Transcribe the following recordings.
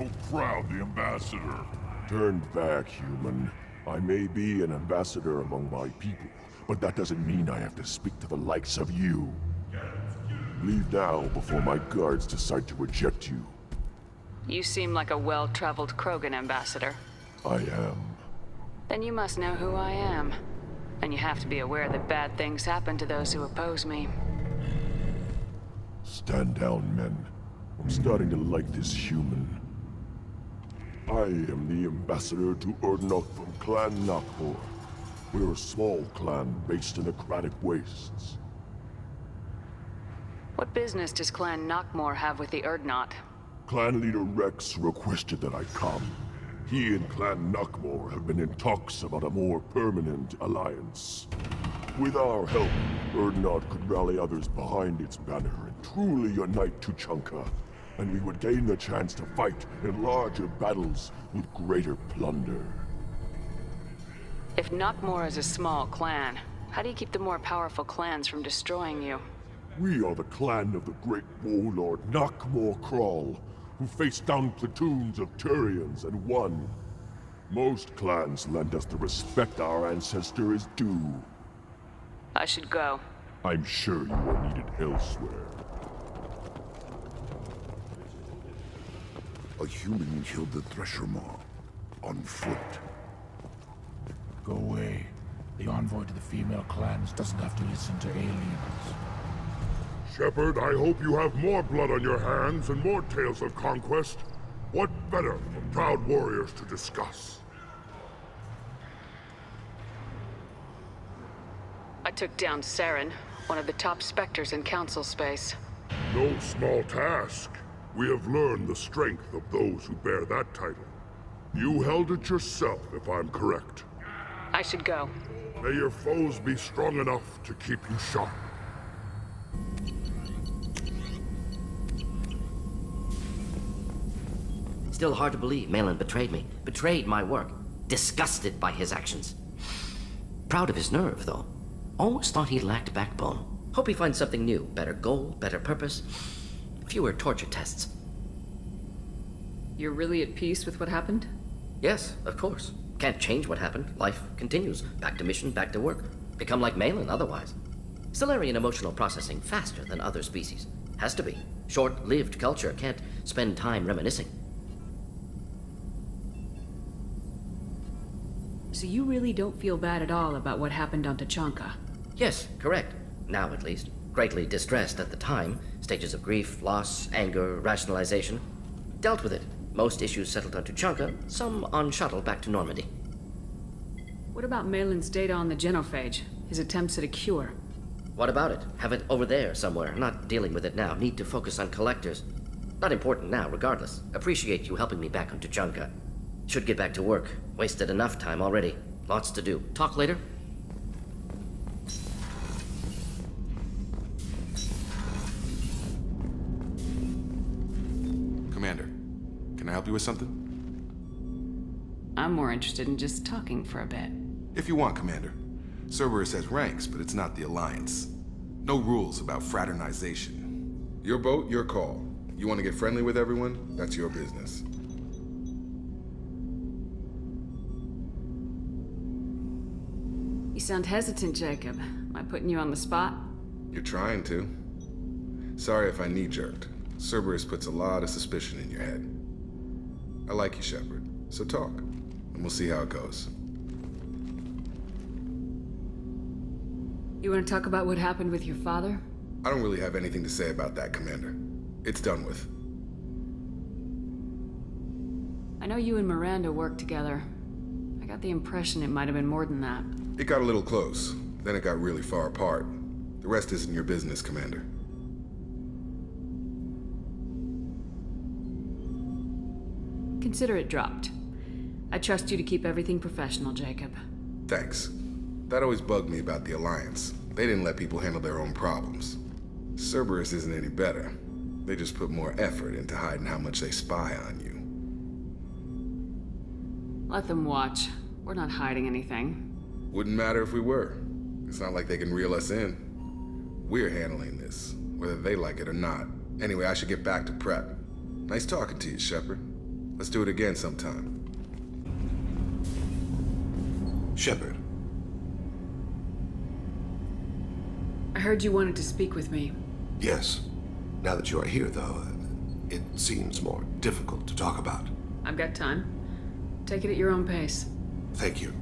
so proud, the Ambassador. Turn back, human. I may be an ambassador among my people, but that doesn't mean I have to speak to the likes of you. Leave now before my guards decide to reject you. You seem like a well-traveled Krogan ambassador. I am. Then you must know who I am. And you have to be aware that bad things happen to those who oppose me. Stand down, men. I'm starting to like this human. I am the ambassador to Urdnot from Clan Nakmor. We're a small clan based in the Kratic Wastes. What business does Clan Nakmor have with the Urdnot? Clan leader Rex requested that I come. He and Clan Nakmor have been in talks about a more permanent alliance. With our help, Urdnot could rally others behind its banner and truly unite Tuchanka, and we would gain the chance to fight in larger battles with greater plunder. If Nakmor is a small clan, how do you keep the more powerful clans from destroying you? We are the clan of the great warlord Nakmor Krawl, who faced down platoons of Turians and won. Most clans lend us the respect our ancestor is due. I should go. I'm sure you are needed elsewhere. A human killed the Thresher Maw. On foot. Go away. The envoy to the female clans doesn't have to listen to aliens. Shepard, I hope you have more blood on your hands and more tales of conquest. What better for proud warriors to discuss? I took down Saren, one of the top Spectres in Council space. No small task. We have learned the strength of those who bear that title. You held it yourself, if I'm correct. I should go. May your foes be strong enough to keep you sharp. Still hard to believe Malin betrayed me. Betrayed my work. Disgusted by his actions. Proud of his nerve, though. Always thought he lacked backbone. Hope he finds something new. Better goal, better purpose. Fewer torture tests. You're really at peace with what happened? Yes, of course. Can't change what happened. Life continues. Back to mission, back to work. Become like Malin otherwise. Salarian emotional processing faster than other species. Has to be. Short-lived culture can't spend time reminiscing. So you really don't feel bad at all about what happened on Tuchanka? Yes, correct. Now at least. Greatly distressed at the time. Stages of grief, loss, anger, rationalization. Dealt with it. Most issues settled on Tuchanka, some on shuttle back to Normandy. What about Malin's data on the genophage? His attempts at a cure? What about it? Have it over there somewhere. Not dealing with it now. Need to focus on collectors. Not important now, regardless. Appreciate you helping me back on Tuchanka. Should get back to work. Wasted enough time already. Lots to do. Talk later? Commander, can I help you with something? I'm more interested in just talking for a bit. If you want, Commander. Cerberus has ranks, but it's not the Alliance. No rules about fraternization. Your boat, your call. You want to get friendly with everyone? That's your business. You sound hesitant, Jacob. Am I putting you on the spot? You're trying to. Sorry if I knee-jerked. Cerberus puts a lot of suspicion in your head. I like you, Shepard. So talk, and we'll see how it goes. You want to talk about what happened with your father? I don't really have anything to say about that, Commander. It's done with. I know you and Miranda worked together. I got the impression it might have been more than that. It got a little close. Then it got really far apart. The rest isn't your business, Commander. Consider it dropped. I trust you to keep everything professional, Jacob. Thanks. That always bugged me about the Alliance. They didn't let people handle their own problems. Cerberus isn't any better. They just put more effort into hiding how much they spy on you. Let them watch. We're not hiding anything. Wouldn't matter if we were. It's not like they can reel us in. We're handling this, whether they like it or not. Anyway, I should get back to prep. Nice talking to you, Shepard. Let's Let's do it again sometime. Shepard, I heard you wanted to speak with me. yes. Now that you are here, though, it seems more difficult to talk about. I've got time. Take it at your own pace. Thank you.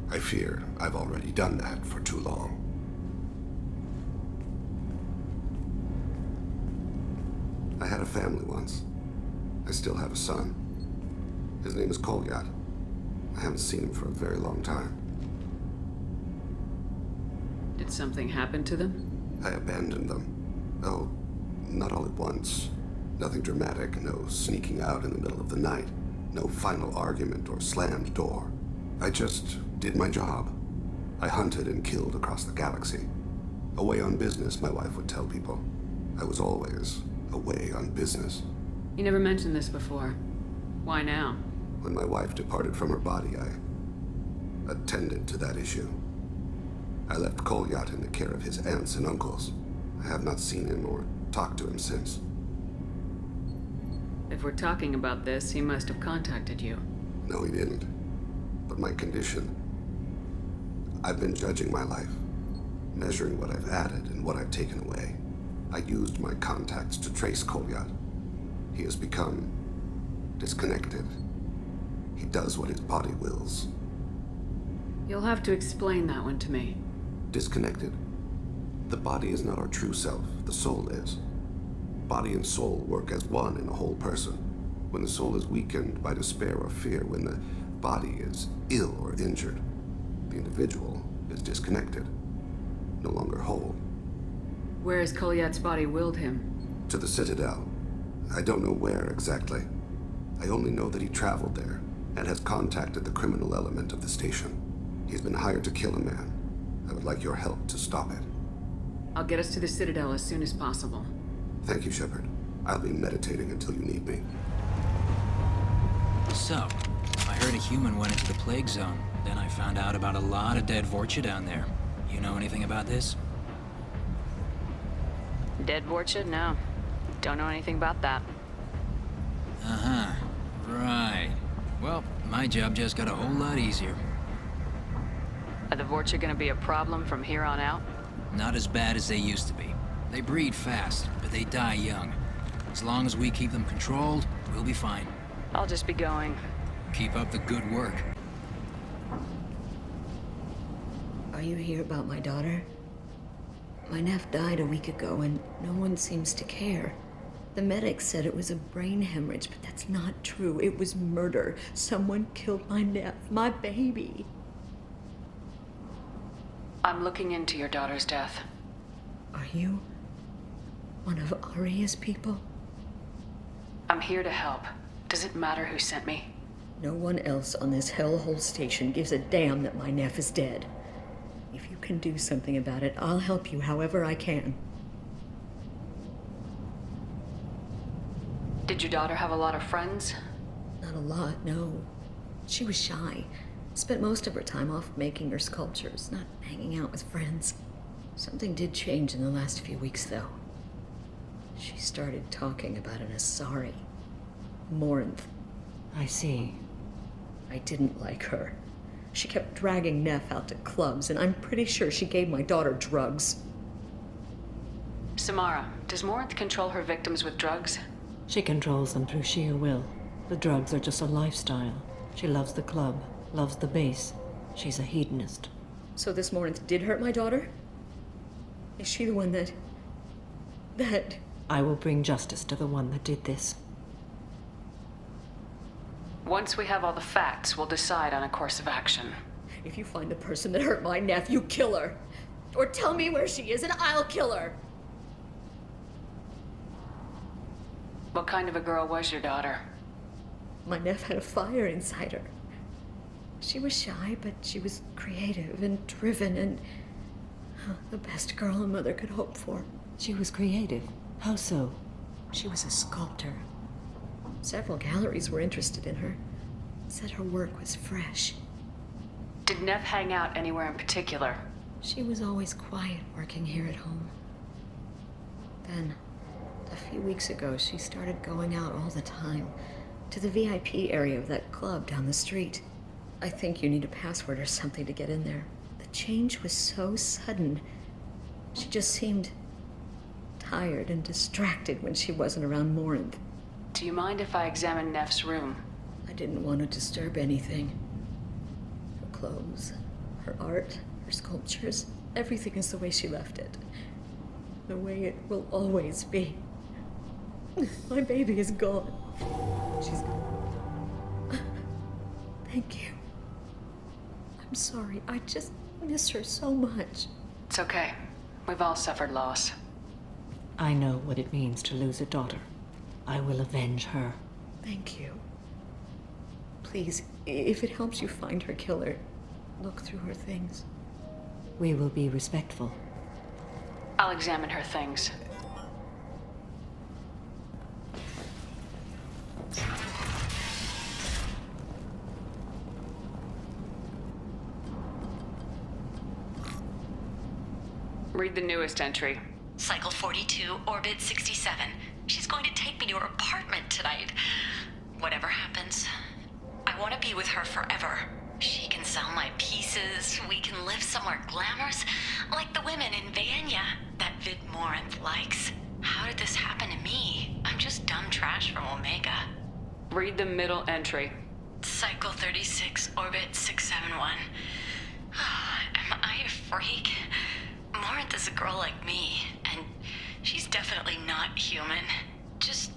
I fear I've already done that for too long. I had a family once. I still have a son. His name is Kolyat. I haven't seen him for a very long time. Did something happen to them? I abandoned them. Oh, not all at once. Nothing dramatic, no sneaking out in the middle of the night, no final argument or slammed door. I just did my job. I hunted and killed across the galaxy. Away on business, my wife would tell people. I was always away on business. You never mentioned this before. Why now? When my wife departed from her body, I attended to that issue. I left Kolyat in the care of his aunts and uncles. I have not seen him or talked to him since. If we're talking about this, he must have contacted you. No, he didn't. But my condition... I've been judging my life, measuring what I've added and what I've taken away. I used my contacts to trace Kolyat. He has become disconnected. He does what his body wills. You'll have to explain that one to me. Disconnected. The body is not our true self, the soul is. Body and soul work as one in a whole person. When the soul is weakened by despair or fear, when the body is ill or injured, the individual is disconnected, no longer whole. Where has Kolyat's body willed him? To the Citadel. I don't know where exactly. I only know that he traveled there and has contacted the criminal element of the station. He's been hired to kill a man. I would like your help to stop it. I'll get us to the Citadel as soon as possible. Thank you, Shepard. I'll be meditating until you need me. So, I heard a human went into the plague zone. Then I found out about a lot of dead Vorcha down there. You know anything about this? Dead Vorcha? No. Don't know anything about that. Uh-huh. Right. Well, my job just got a whole lot easier. Are the Vorcha gonna be a problem from here on out? Not as bad as they used to be. They breed fast, but they die young. As long as we keep them controlled, we'll be fine. I'll just be going. Keep up the good work. Are you here about my daughter? My nephew died a week ago and no one seems to care. The medics said it was a brain hemorrhage, but that's not true. It was murder. Someone killed my nephew, my baby. I'm looking into your daughter's death. Are you one of Aria's people? I'm here to help. Does it matter who sent me? No one else on this hellhole station gives a damn that my nephew is dead. If you can do something about it, I'll help you however I can. Did your daughter have a lot of friends? Not a lot, no. She was shy. Spent most of her time off making her sculptures, not hanging out with friends. Something did change in the last few weeks, though. She started talking about an Asari. Morinth. I see. I didn't like her. She kept dragging Neff out to clubs, and I'm pretty sure she gave my daughter drugs. Samara, does Morinth control her victims with drugs? She controls them through sheer will. The drugs are just a lifestyle. She loves the club, loves the base. She's a hedonist. So this Morinth did hurt my daughter? Is she the one that... I will bring justice to the one that did this. Once we have all the facts, we'll decide on a course of action. If you find the person that hurt my nephew, kill her. Or tell me where she is and I'll kill her. What kind of a girl was your daughter? My nephew had a fire inside her. She was shy, but she was creative and driven and the best girl a mother could hope for. She was creative. How so? She was a sculptor. Several galleries were interested in her. Said her work was fresh. Did Neff hang out anywhere in particular? She was always quiet working here at home. Then, a few weeks ago, she started going out all the time. To the VIP area of that club down the street. I think you need a password or something to get in there. The change was so sudden. She just seemed tired and distracted when she wasn't around Morinth. Do you mind if I examine Neff's room? I didn't want to disturb anything. Her clothes, her art, her sculptures, everything is the way she left it. The way it will always be. My baby is gone. She's gone. Thank you. I'm sorry. I just miss her so much. It's okay. We've all suffered loss. I know what it means to lose a daughter. I will avenge her. Thank you. Please, if it helps you find her killer, look through her things. We will be respectful. I'll examine her things. Read the newest entry. Cycle 42, Orbit 67. She's going to take me to her apartment tonight. Whatever happens, I want to be with her forever. She can sell my pieces. We can live somewhere glamorous, like the women in Vanya that Vid Morinth likes. How did this happen to me? I'm just dumb trash from Omega. Read the middle entry. Cycle 36, Orbit 671. Am I a freak? Morinth is a girl like me, and she's definitely not human. Just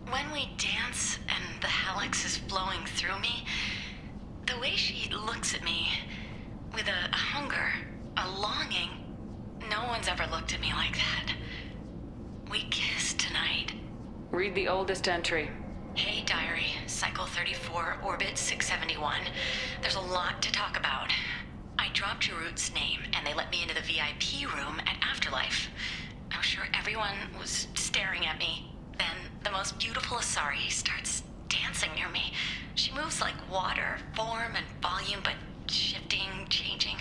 when we dance and the helix is flowing through me, the way she looks at me with a hunger, a longing, no one's ever looked at me like that. We kissed tonight. Read the oldest entry. Hey, diary, Cycle 34, Orbit 671. There's a lot to talk about. I dropped Jarut's name, and they let me into the VIP room at Afterlife. I'm sure everyone was staring at me. Then the most beautiful Asari starts dancing near me. She moves like water, form and volume, but shifting, changing.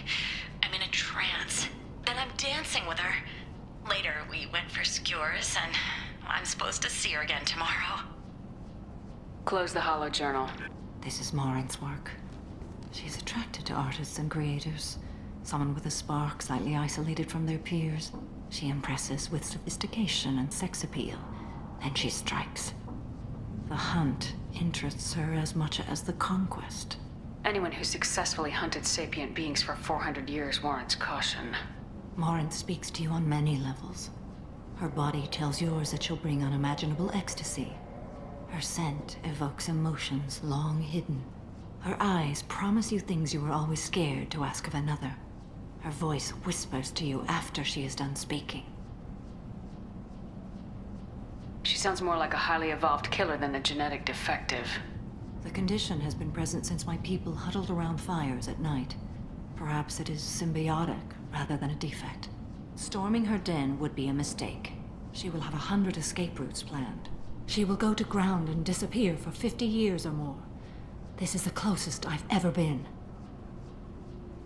I'm in a trance. Then I'm dancing with her. Later, we went for skewers, and I'm supposed to see her again tomorrow. Close the hollow journal. This is Morinth's work. She's attracted to artists and creators. Someone with a spark, slightly isolated from their peers. She impresses with sophistication and sex appeal. Then she strikes. The hunt interests her as much as the conquest. Anyone who successfully hunted sapient beings for 400 years warrants caution. Morinth speaks to you on many levels. Her body tells yours that she'll bring unimaginable ecstasy. Her scent evokes emotions long hidden. Her eyes promise you things you were always scared to ask of another. Her voice whispers to you after she is done speaking. She sounds more like a highly evolved killer than a genetic defective. The condition has been present since my people huddled around fires at night. Perhaps it is symbiotic rather than a defect. Storming her den would be a mistake. She will have 100 escape routes planned. She will go to ground and disappear for 50 years or more. This is the closest I've ever been.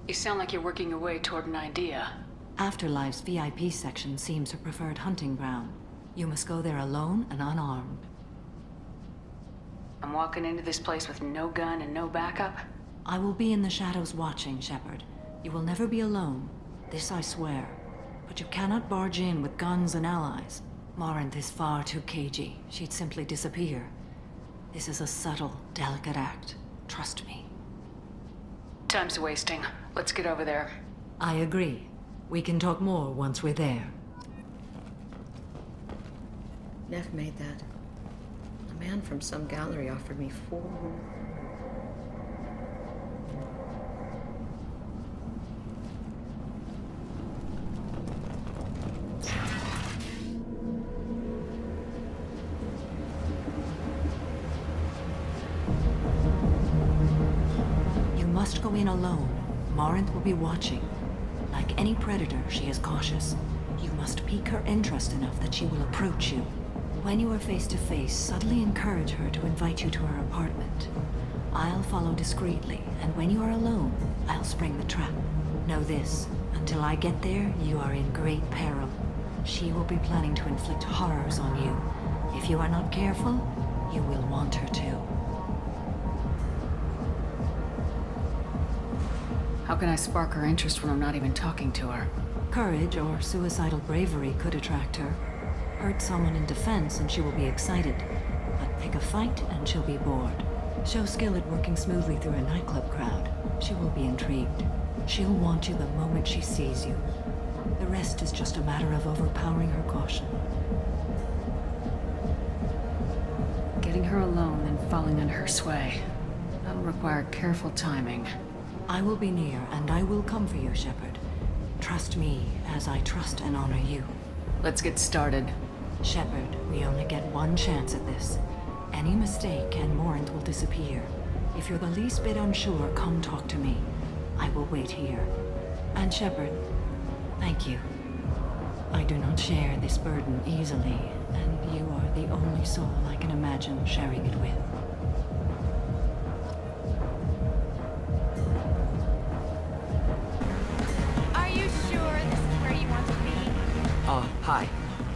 You sound like you're working your way toward an idea. Afterlife's VIP section seems her preferred hunting ground. You must go there alone and unarmed. I'm walking into this place with no gun and no backup? I will be in the shadows watching, Shepard. You will never be alone. This I swear. But you cannot barge in with guns and allies. Morinth is far too cagey. She'd simply disappear. This is a subtle, delicate act. Trust me. Time's wasting. Let's get over there. I agree. We can talk more once we're there. Neff made that. A man from some gallery offered me 4. You must go in alone. Morinth will be watching. Like any predator, she is cautious. You must pique her interest enough that she will approach you. When you are face to face, subtly encourage her to invite you to her apartment. I'll follow discreetly, and when you are alone, I'll spring the trap. Know this, until I get there, you are in great peril. She will be planning to inflict horrors on you. If you are not careful, you will want her to. How can I spark her interest when I'm not even talking to her? Courage or suicidal bravery could attract her. Hurt someone in defense and she will be excited. But pick a fight and she'll be bored. Show skill at working smoothly through a nightclub crowd. She will be intrigued. She'll want you the moment she sees you. The rest is just a matter of overpowering her caution. Getting her alone, then falling under her sway. That'll require careful timing. I will be near, and I will come for you, Shepard. Trust me, as I trust and honor you. Let's get started. Shepard, we only get one chance at this. Any mistake and Morant will disappear. If you're the least bit unsure, come talk to me. I will wait here. And Shepard, thank you. I do not share this burden easily, and you are the only soul I can imagine sharing it with. Are you sure this is where you want to be? Hi.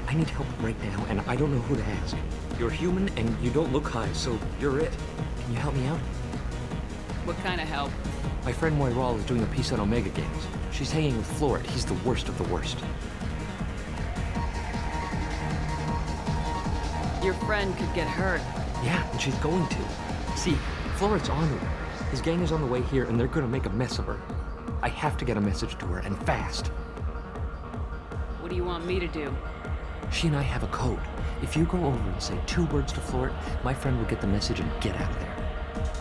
I need help right now, and I don't know who to ask. You're human, and you don't look high, so you're it. Can you help me out? What kind of help? My friend Moiral is doing a piece on Omega Games. She's hanging with Floret. He's the worst of the worst. Your friend could get hurt. Yeah, and she's going to. See, Floret's on her. His gang is on the way here, and they're gonna make a mess of her. I have to get a message to her, and fast. What do you want me to do? She and I have a code. If you go over and say 2 words to Floret, my friend will get the message and get out of there.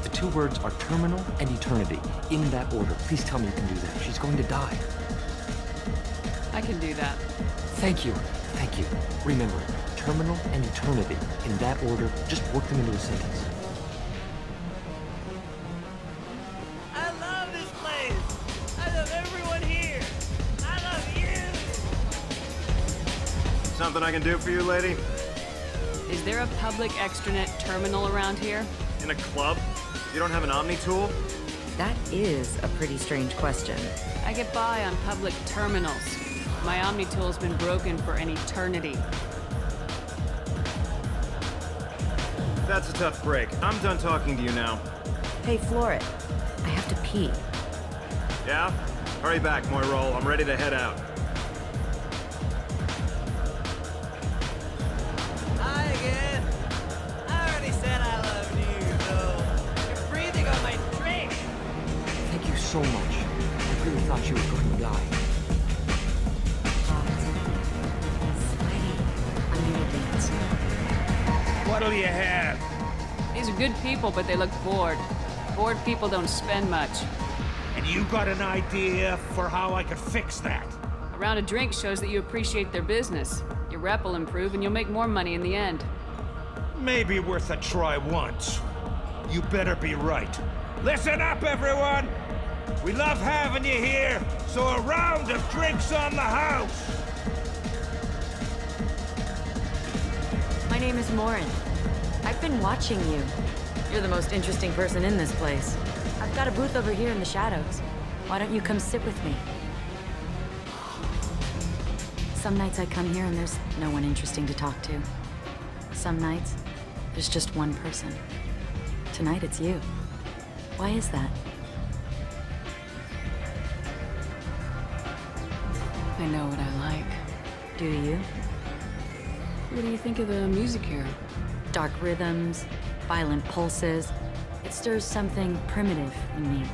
The 2 words are terminal and eternity. In that order. Please tell me you can do that. She's going to die. I can do that. Thank you. Thank you. Remember, terminal and eternity. In that order, just work them into a sentence. I love this place. I love everyone here. I love you. Something I can do for you, lady? Is there a public extranet terminal around here? In a club? You don't have an Omni tool? That is a pretty strange question. I get by on public terminals. My Omni tool's been broken for an eternity. That's a tough break. I'm done talking to you now. Hey, Floret. I have to pee. Yeah? Hurry back, Moiral. I'm ready to head out. Hi again. I already said I loved you, though. You're breathing on my drink. Thank you so much. I really thought she was going to die. What'll you have? These are good people, but they look bored. Bored people don't spend much. And you got an idea for how I could fix that? A round of drinks shows that you appreciate their business. Your rep will improve and you'll make more money in the end. Maybe worth a try once. You better be right. Listen up, everyone! We love having you here, so a round of drinks on the house! My name is Morin. I've been watching you. You're the most interesting person in this place. I've got a booth over here in the shadows. Why don't you come sit with me? Some nights I come here and there's no one interesting to talk to. Some nights, there's just one person. Tonight it's you. Why is that? I know what I like. Do you? What do you think of the music here? Dark rhythms, violent pulses. It stirs something primitive in me.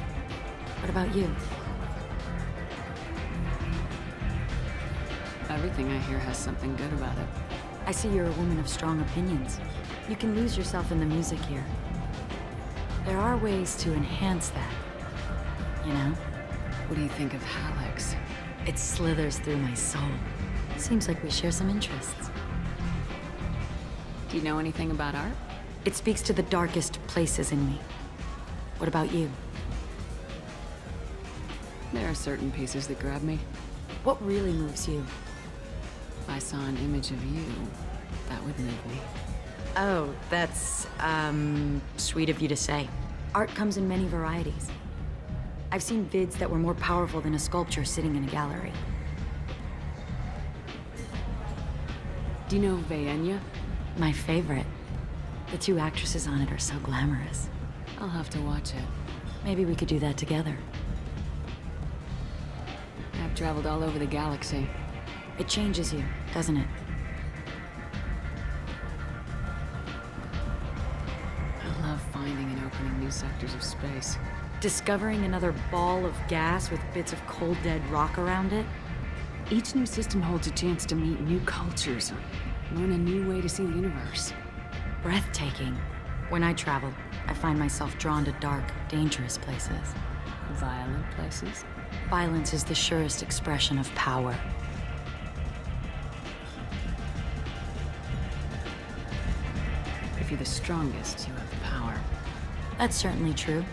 What about you? Everything I hear has something good about it. I see you're a woman of strong opinions. You can lose yourself in the music here. There are ways to enhance that, you know? What do you think of Hallex? It slithers through my soul. Seems like we share some interests. Do you know anything about art? It speaks to the darkest places in me. What about you? There are certain pieces that grab me. What really moves you? If I saw an image of you, that would move me. Oh, that's, sweet of you to say. Art comes in many varieties. I've seen vids that were more powerful than a sculpture sitting in a gallery. Do you know Vaenya? My favorite. The 2 actresses on it are so glamorous. I'll have to watch it. Maybe we could do that together. I've traveled all over the galaxy. It changes you, doesn't it? I love finding and opening new sectors of space. Discovering another ball of gas with bits of cold dead rock around it? Each new system holds a chance to meet new cultures, learn a new way to see the universe. Breathtaking. When I travel, I find myself drawn to dark, dangerous places. Violent places? Violence is the surest expression of power. If you're the strongest, you have the power. That's certainly true.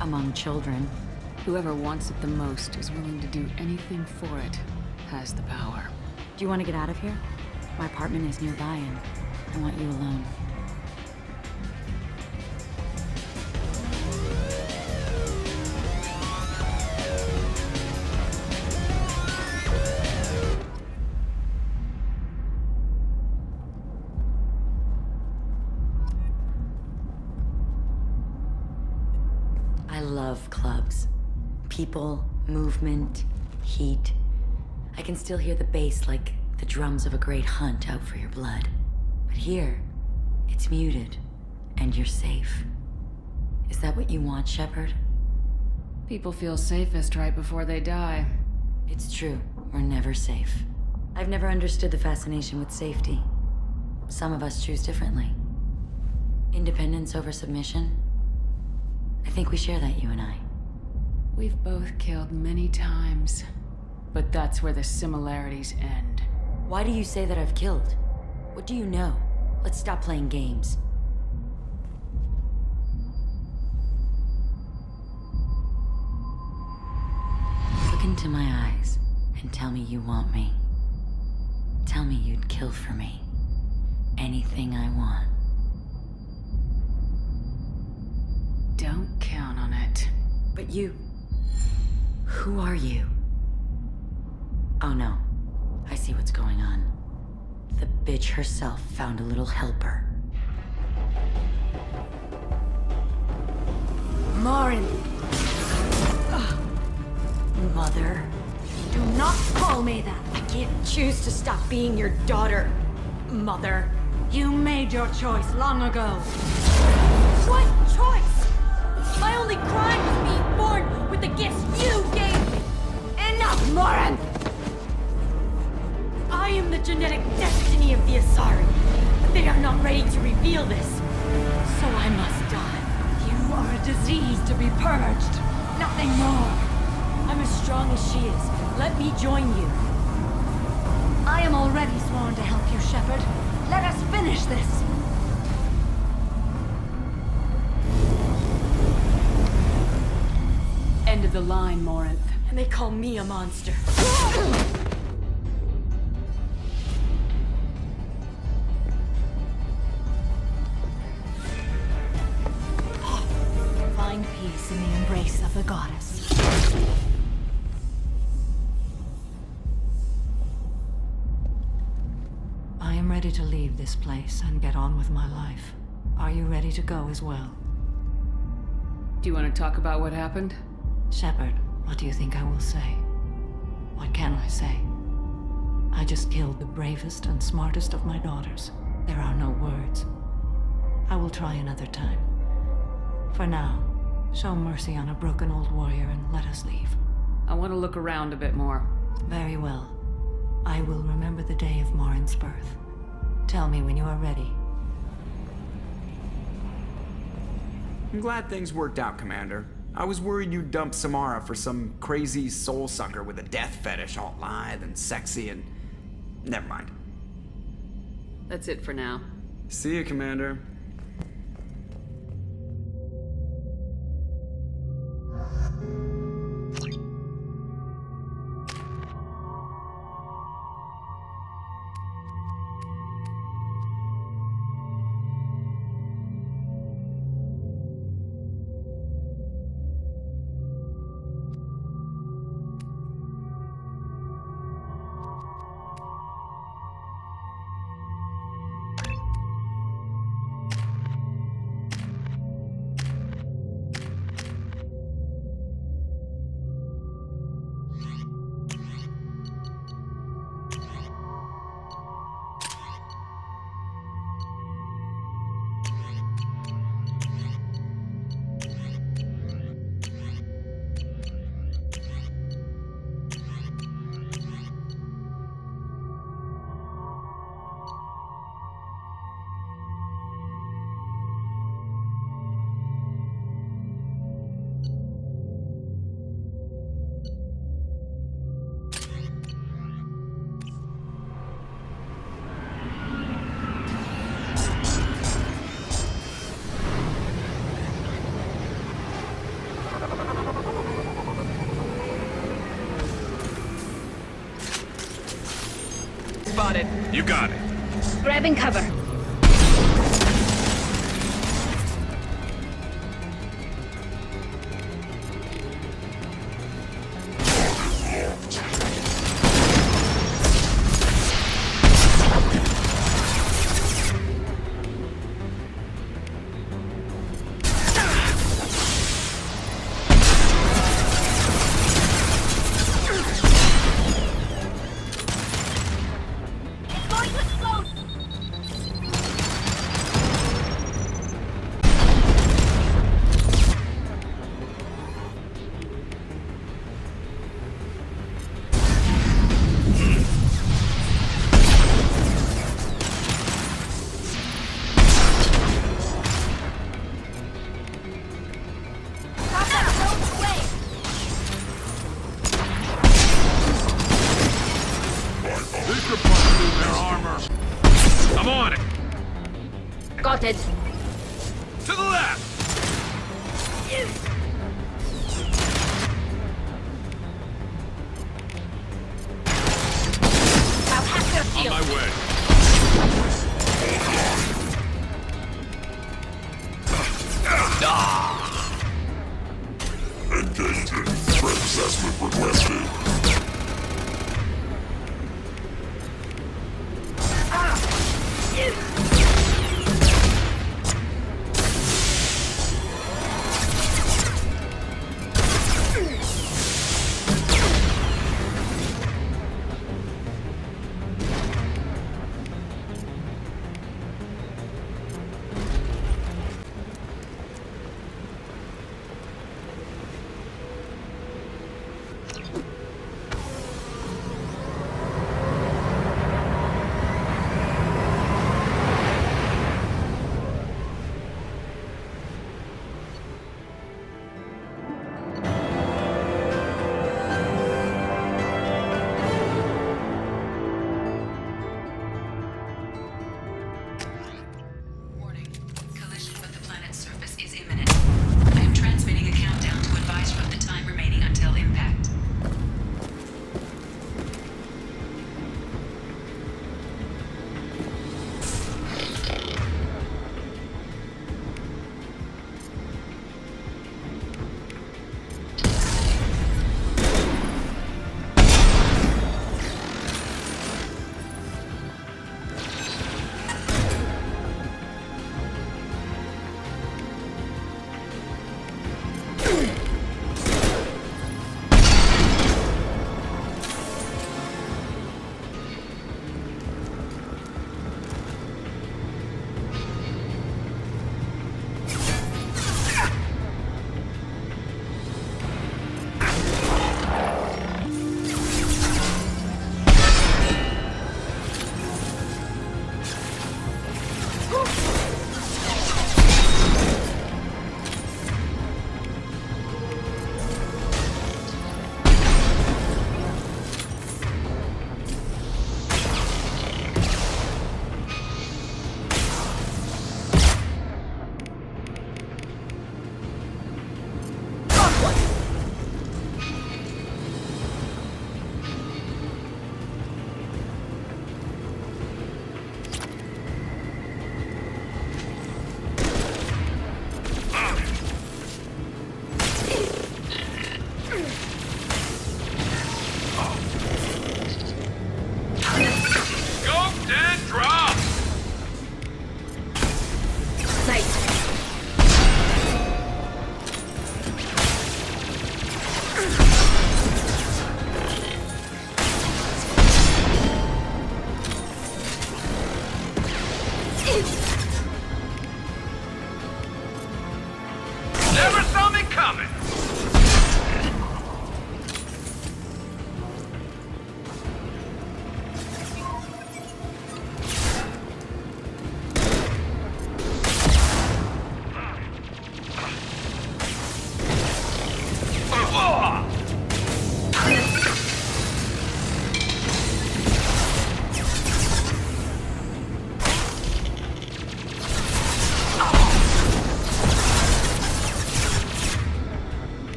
Among children. Whoever wants it the most is willing to do anything for it, has the power. Do you want to get out of here? My apartment is nearby and I want you alone. I love clubs. People, movement, heat. I can still hear the bass like the drums of a great hunt out for your blood. But here, it's muted, and you're safe. Is that what you want, Shepard? People feel safest right before they die. It's true. We're never safe. I've never understood the fascination with safety. Some of us choose differently. Independence over submission? I think we share that, you and I. We've both killed many times, but that's where the similarities end. Why do you say that I've killed? What do you know? Let's stop playing games. Look into my eyes and tell me you want me. Tell me you'd kill for me. Anything I want. Don't count on it. But you... Who are you? Oh no. I see what's going on. The bitch herself found a little helper. Morin! Mother. Do not call me that! I can't choose to stop being your daughter, Mother. You made your choice long ago. What choice? My only crime was being born with the gifts you gave me! Enough, Morin! I am the genetic destiny of the Asari, but they are not ready to reveal this. So I must die. You are a disease to be purged. Nothing more. I'm as strong as she is. Let me join you. I am already sworn to help you, Shepard. Let us finish this. End of the line, Morinth. And they call me a monster. Find peace in the embrace of the goddess. I am ready to leave this place and get on with my life. Are you ready to go as well? Do you want to talk about what happened? Shepard, what do you think I will say? What can I say? I just killed the bravest and smartest of my daughters. There are no words. I will try another time. For now, show mercy on a broken old warrior and let us leave. I want to look around a bit more. Very well. I will remember the day of Morin's birth. Tell me when you are ready. I'm glad things worked out, Commander. I was worried you'd dump Samara for some crazy soul sucker with a death fetish, all lithe and sexy and... Never mind. That's it for now. See you, Commander. spotted. You got it. Grabbing cover. I'm on it. Got it. To the left. I'll hack their shield. On my way. Engaging. Threat assessment requested.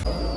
Shepard.